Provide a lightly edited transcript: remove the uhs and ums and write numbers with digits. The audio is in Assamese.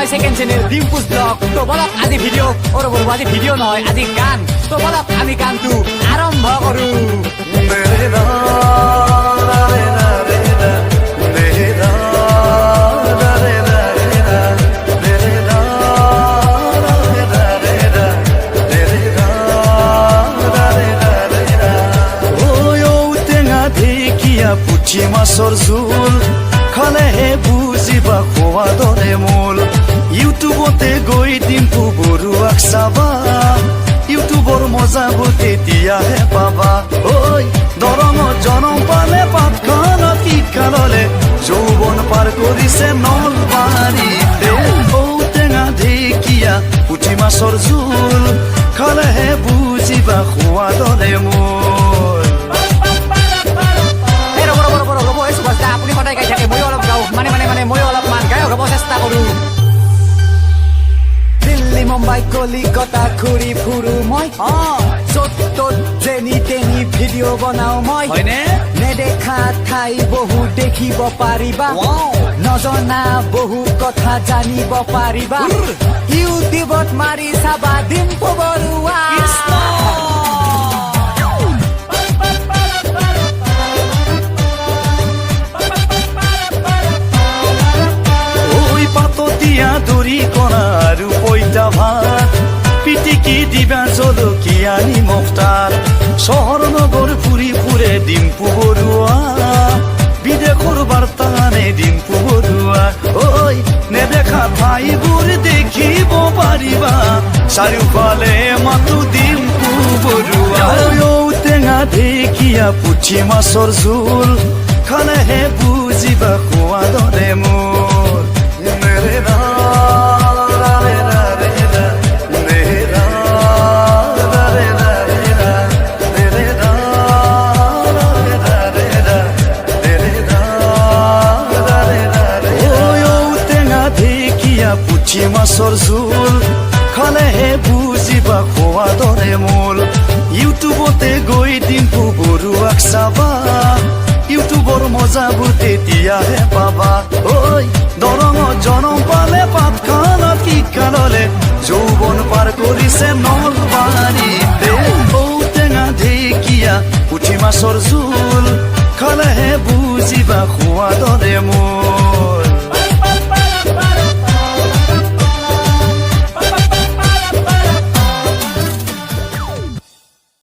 my second channel Dimpu's blog তো বলক আজি ভিডিঅ' আজি ভিডিঅ' নহয় আজি গান তো বলক আমি গানটো আৰম্ভ কৰো পুঠি মাছৰ জোল খালেহে বুজিবা খোৱা দৰে মূল ইউটিউবতে গৈ ডিম্পু বৰুৱাক চাবা ইউটিউবৰ মজাবোৰ তেতিয়াহে পাবা ঐ দৰঙত জনম পালে পাতখানত শিক্ষা ললে যৌৱন পাৰ কৰিছে নলবাৰীতে ঔটেঙা ঢেকীয়া পুঠি মাছৰ জোল খালেহে বুজিবা খোৱা দৰে মূল আপুনি সদায় গাই থাকে ময়ো অলপ গাওঁ ময়ো অলপমান গায়ক হ'ব চেষ্টা কৰোঁ দিল্লী মুম্বাই কলিকতা ঘূৰি ফুৰো মই য'ত ত'ত যেনি তেনি ভিডিঅ' বনাওঁ মই নেদেখা ঠাই বহু দেখিব পাৰিবা নজনা বহু কথা জানিব পাৰিবা ইউটিউবত মাৰি চাবা ডিম্পু বৰুৱা দৰি কৰা আৰু পইতা ভাত পিটিকি দিবা জলকীয়া নিমখ তাত চহৰ নগৰ ফুৰি ফুৰে ডিম্পু বৰুৱা বিদেশৰ বাৰ্তা আনে ডিম্পু বৰুৱা ঐ নেদেখা ঠাইবোৰ দেখিব পাৰিবা চাৰিওফালে মাতো ডিম্পু বৰুৱা ঔটেঙা ঢেকীয়া পুঠি মাছৰ জোল খালেহে বুজিবা খোৱা দৰে মোৰ পুঠি মাছৰ জোল খালেহে বুজিবা খোৱা দৰে মূল ইউটিউবতে গৈ ডিম্পু বৰুৱাক চাবা ইউটিউবৰ মজাবোৰ তেতিয়াহে পাবা ঐ দৰঙত জনম পালে পাতখানত শিক্ষা ললে যৌৱন পাৰ কৰিছে নলবাৰীতে ঔটেঙা ঢেকীয়া পুঠি মাছৰ জোল খালেহে বুজিবা খোৱা দৰে মূল